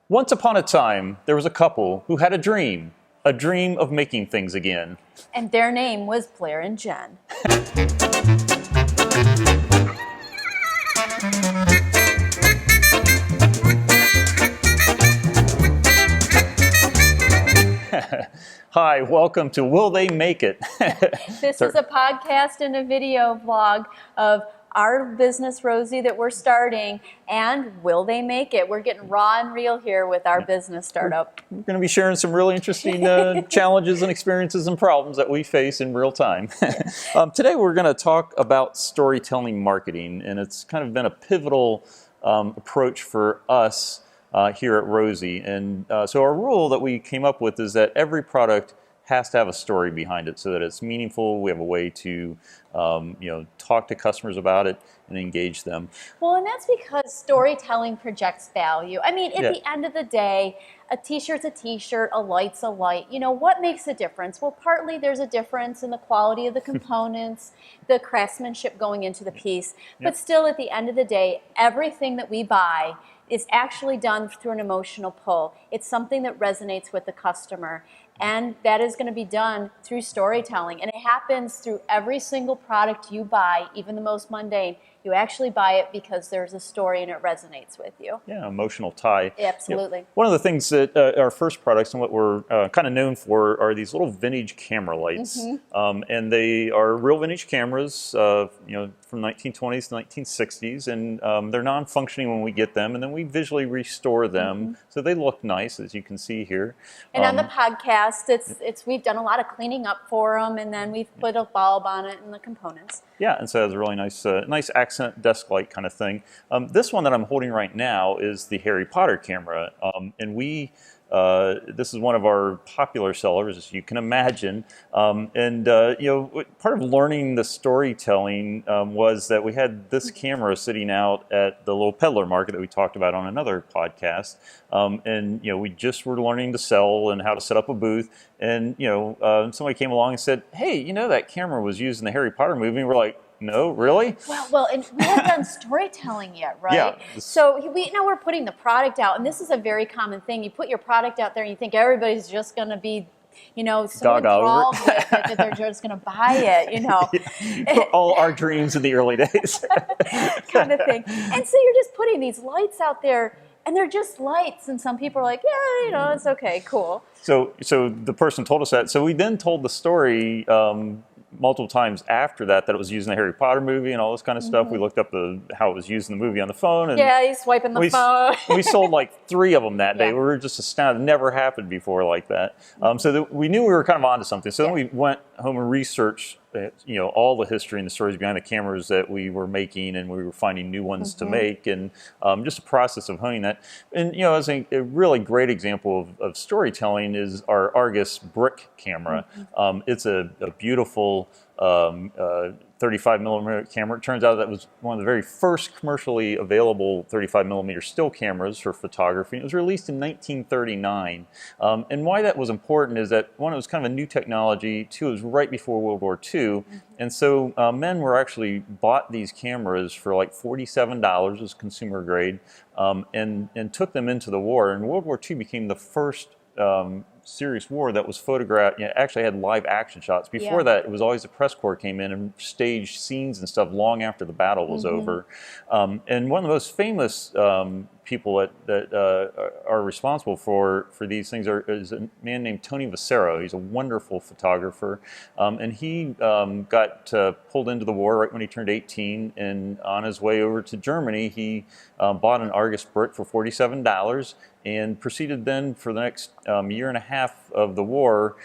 Once upon a time, there was a couple who had a dream of making things again. And their name was Blair and Jen. Hi, welcome to Will They Make It? This is a podcast and a video vlog of our business, Rosie, that we're starting, and will they make it? We're getting raw and real here with our business startup. We're going to be sharing some really interesting challenges and experiences and problems that we face in real time. Today we're going to talk about storytelling marketing, and it's kind of been a pivotal approach for us here at Rosie. And so our rule that we came up with is that every product has to have a story behind it so that it's meaningful. We have a way to talk to customers about it and engage them. Well, and that's because storytelling projects value. I mean, at the end of the day, a t-shirt's a t-shirt, a light's a light. You know, what makes a difference? Well, partly there's a difference in the quality of the components, the craftsmanship going into the piece. But still, at the end of the day, everything that we buy is actually done through an emotional pull. It's something that resonates with the customer. And that is going to be done through storytelling. And it happens through every single product you buy, even the most mundane. You actually buy it because there's a story and it resonates with you. Yeah, emotional tie. Absolutely. One of the things that our first products and what we're kind of known for are these little vintage camera lights. And they are real vintage cameras, from 1920s to 1960s. And they're non-functioning when we get them. And then we visually restore them so they look nice, as you can see here. And on the podcast, we've done a lot of cleaning up for them, and then we've put a bulb on it and the components. Yeah, and so it has a really nice accent desk light kind of thing. This one that I'm holding right now is the Harry Potter camera, and this is one of our popular sellers, as you can imagine. Part of learning the storytelling was that we had this camera sitting out at the little peddler market that we talked about on another podcast, and we just were learning to sell and how to set up a booth. And somebody came along and said, "Hey, that camera was used in the Harry Potter movie." And we're like, "No, really?" Well, and we haven't done storytelling yet, right? Yeah. So we're putting the product out, and this is a very common thing. You put your product out there, and you think everybody's just going to be, so enthralled with it that they're just going to buy it, All our dreams in the early days. kind of thing. And so you're just putting these lights out there, and they're just lights, and some people are like, yeah, it's okay, cool. So the person told us that. So we then told the story multiple times after that it was used in the Harry Potter movie and all this kind of stuff. We looked up how it was used in the movie on the phone. And he's swiping the phone. We sold like 3 of them that day. We were just astounded. It never happened before like that. We knew we were kind of onto something. So then we went home and researched all the history and the stories behind the cameras that we were making, and we were finding new ones to make, and just a process of honing that. And I think a really great example of storytelling is our Argos brick camera. It's a beautiful 35 millimeter camera. It turns out that was one of the very first commercially available 35 millimeter still cameras for photography. It was released in 1939. And why that was important is that, one, it was kind of a new technology. 2, it was right before World War II. And so men were actually bought these cameras for like $47 as consumer grade, and took them into the war. And World War II became the first serious war that was photographed, actually had live action shots. Before that, it was always the press corps came in and staged scenes and stuff long after the battle was over. And one of the most famous people that are responsible for these things is a man named Tony Vasero. He's a wonderful photographer, and he got pulled into the war right when he turned 18, and on his way over to Germany, he bought an Argos brick for $47, and proceeded then for the next year and a half of the war.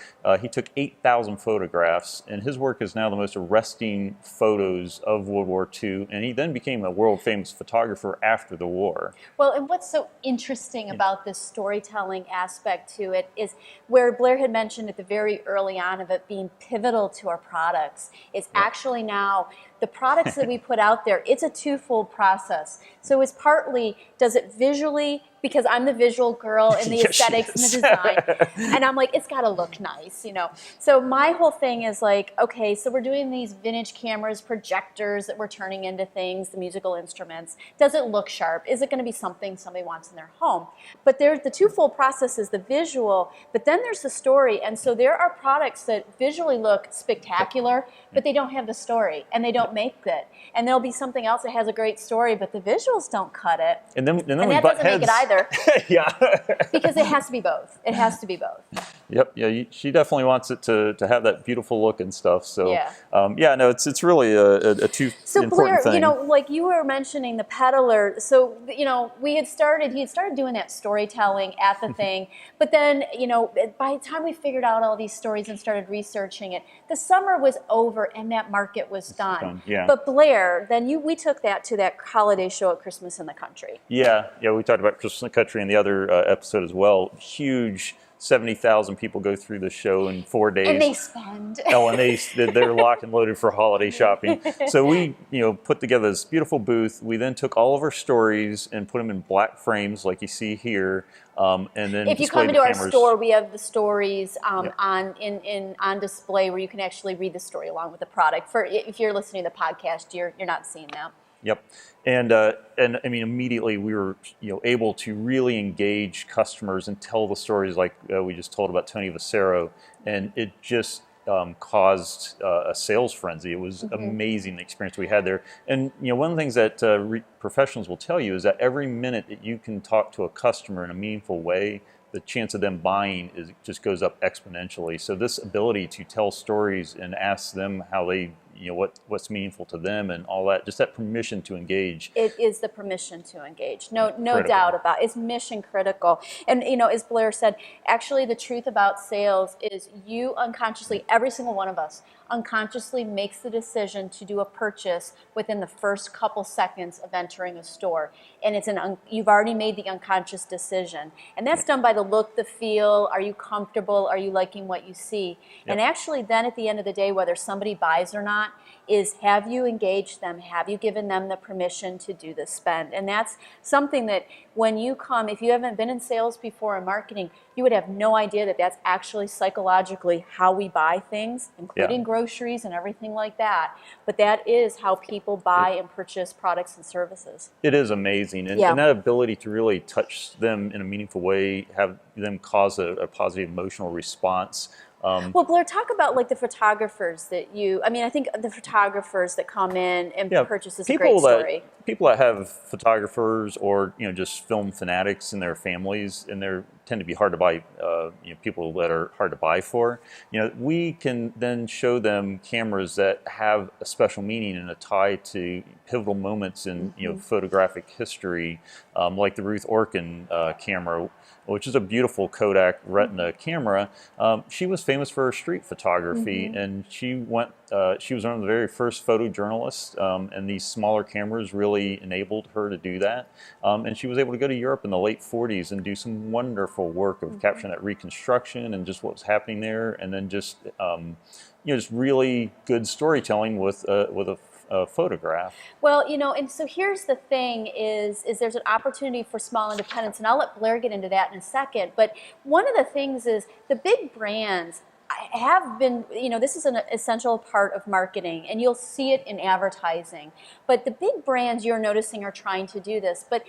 He took 8,000 photographs, and his work is now the most arresting photos of World War II, and he then became a world-famous photographer after the war. Well, and what's so interesting about this storytelling aspect to it is where Blair had mentioned at the very early on of it being pivotal to our products is actually now the products that we put out there, it's a twofold process. So it's partly, does it visually, because I'm the visual girl and the Yes, aesthetics and the design, and I'm like, it's got to look nice, you know. So my whole thing is like, okay, so we're doing these vintage cameras, projectors that we're turning into things, the musical instruments. Does it look sharp? Is it going to be something somebody wants in their home? But there's the twofold process is the visual, but then there's the story. And so there are products that visually look spectacular, but they don't have the story, and they don't make it. And there'll be something else that has a great story, but the visuals don't cut it. And then And we that butt doesn't make it heads. either. Yeah. Because it has to be both. It has to be both. Yep. Yeah. She definitely wants it to have that beautiful look and stuff. So Yeah. Yeah. No, it's really a too So important Blair, thing. you know, like you were mentioning the peddler. So, you know, he had started doing that storytelling at the thing. But then, you know, by the time we figured out all these stories and started researching it, the summer was over and that market was done. Yeah. But Blair, then we took that to that holiday show at Christmas in the Country. Yeah. We talked about Christmas in the Country in the other episode as well. Huge. 70,000 people go through the show in 4 days. And they spend. Oh, and they're locked and loaded for holiday shopping. So we, put together this beautiful booth. We then took all of our stories and put them in black frames, like you see here, and then if you come into our cameras. store, we have the stories Yep. on display where you can actually read the story along with the product. For if you're listening to the podcast, you're not seeing that. Yep, and I mean immediately we were able to really engage customers and tell the stories like we just told about Tony Vicero, and it just caused a sales frenzy. It was amazing the experience we had there. And one of the things that professionals will tell you is that every minute that you can talk to a customer in a meaningful way, the chance of them buying just goes up exponentially. So this ability to tell stories and ask them how they what's meaningful to them and all that, just that permission to engage. It is the permission to engage. No Critical. doubt about it. It's mission critical. And, as Blair said, actually the truth about sales is you unconsciously, every single one of us, unconsciously makes the decision to do a purchase within the first couple seconds of entering a store. And you've already made the unconscious decision. And that's done by the look, the feel. Are you comfortable? Are you liking what you see? Yep. And actually then at the end of the day, whether somebody buys or not, is have you engaged them? Have you given them the permission to do the spend? And that's something that when you come, if you haven't been in sales before in marketing, you would have no idea that that's actually psychologically how we buy things, including groceries and everything like that. But that is how people buy and purchase products and services. It is amazing. And that ability to really touch them in a meaningful way, have them cause a positive emotional response. Well, Blair, talk about like the photographers that I think the photographers that come in and purchase is a great story. People that have photographers or just film fanatics in their families, and they tend to be hard to buy. People that are hard to buy for. We can then show them cameras that have a special meaning and a tie to pivotal moments in photographic history, like the Ruth Orkin camera, which is a beautiful Kodak Retina camera. She was famous for her street photography, and she was one of the very first photojournalists, and these smaller cameras really enabled her to do that. And she was able to go to Europe in the late 40s and do some wonderful work of capturing that reconstruction and just what was happening there, and then just just really good storytelling with a photograph. Well, and so here's the thing is there's an opportunity for small independents, and I'll let Blair get into that in a second, but one of the things is the big brands have been, this is an essential part of marketing, and you'll see it in advertising. But the big brands you're noticing are trying to do this. But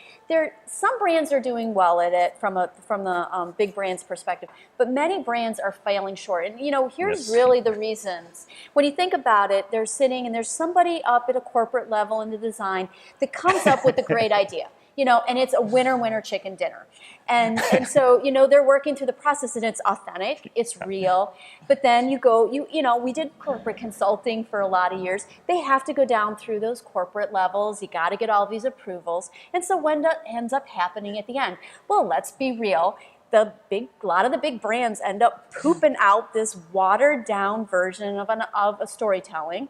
some brands are doing well at it from the big brands perspective. But many brands are failing short. And here's really the reasons. When you think about it, they're sitting and there's somebody up at a corporate level in the design that comes up with a great idea. And it's a winner chicken dinner. And so, they're working through the process, and it's authentic, it's real. But then we did corporate consulting for a lot of years. They have to go down through those corporate levels. You got to get all these approvals. And so what ends up happening at the end? Well, let's be real. A lot of the big brands end up pooping out this watered down version of a storytelling.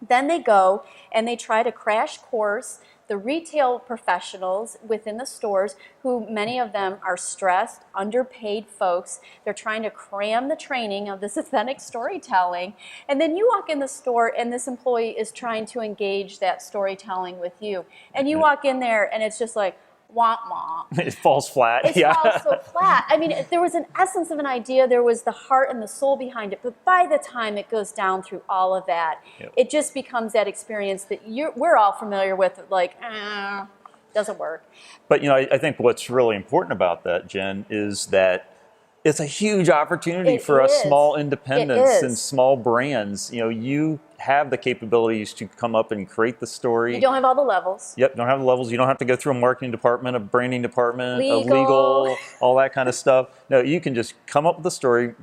Then they go and they try to crash course the retail professionals within the stores, who many of them are stressed, underpaid folks. They're trying to cram the training of this authentic storytelling. And then you walk in the store and this employee is trying to engage that storytelling with you. And you walk in there and it's just like, womp womp. It falls flat. It falls so flat. I mean, there was an essence of an idea, there was the heart and the soul behind it, but by the time it goes down through all of that, it just becomes that experience that we're all familiar with, like, doesn't work. But, I think what's really important about that, Jen, is that it's a huge opportunity for us small independents and small brands. You have the capabilities to come up and create the story. You don't have all the levels. Yep, don't have the levels. You don't have to go through a marketing department, a branding department, legal. a legal, all that kind of stuff. No, you can just come up with a story,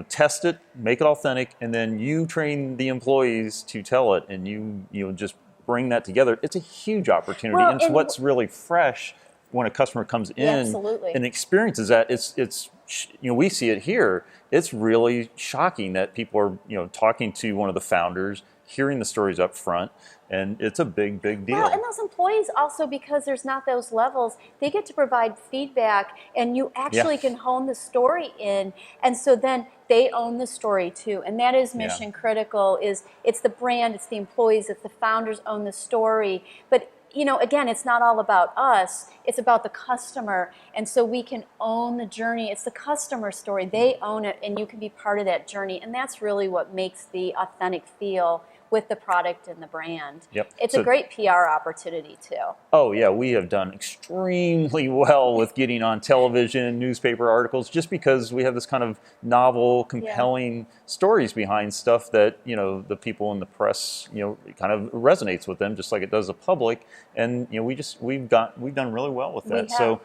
test it, make it authentic, and then you train the employees to tell it, and you just bring that together. It's a huge opportunity, and it's what's really fresh when a customer comes in and experiences that. It's we see it here. It's really shocking that people are talking to one of the founders, hearing the stories up front, and it's a big deal. Well, and those employees also, because there's not those levels, they get to provide feedback, and you actually can hone the story in, and so then they own the story too, and that is mission critical. It's the brand, it's the employees, it's the founders own the story, but again, it's not all about us. It's about the customer. And so we can own the journey. It's the customer story. They own it, and you can be part of that journey. And that's really what makes the authentic feel with the product and the brand. Yep. It's a great PR opportunity, too. Oh, yeah. We have done extremely well with getting on television, newspaper articles, just because we have this kind of novel, compelling stories behind stuff that, the people in the press, it kind of resonates with them, just like it does the public. And, we've done really well with that. So,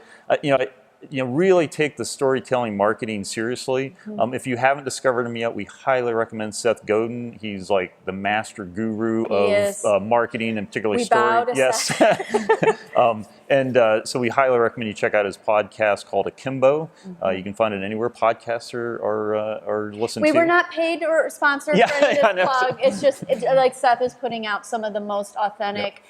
really take the storytelling marketing seriously. If you haven't discovered him yet, we highly recommend Seth Godin. He's like the master guru of marketing, and particularly story. Yes. So we highly recommend you check out his podcast called Akimbo. You can find it anywhere podcasts are listened to. We were not paid or sponsored for this plug. It's just like Seth is putting out some of the most authentic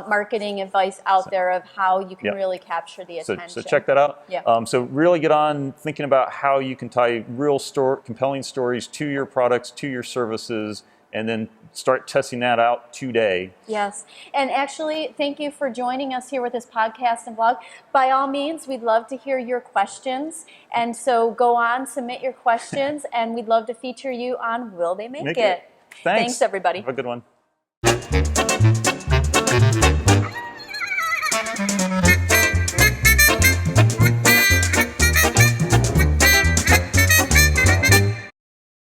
marketing advice out there of how you can really capture the attention. So check that out. Yeah. So really get on thinking about how you can tie real compelling stories to your products, to your services, and then start testing that out today. Yes. And actually, thank you for joining us here with this podcast and blog. By all means, we'd love to hear your questions. And so go on, submit your questions, and we'd love to feature you on Will They Make It? Thanks, everybody. Have a good one.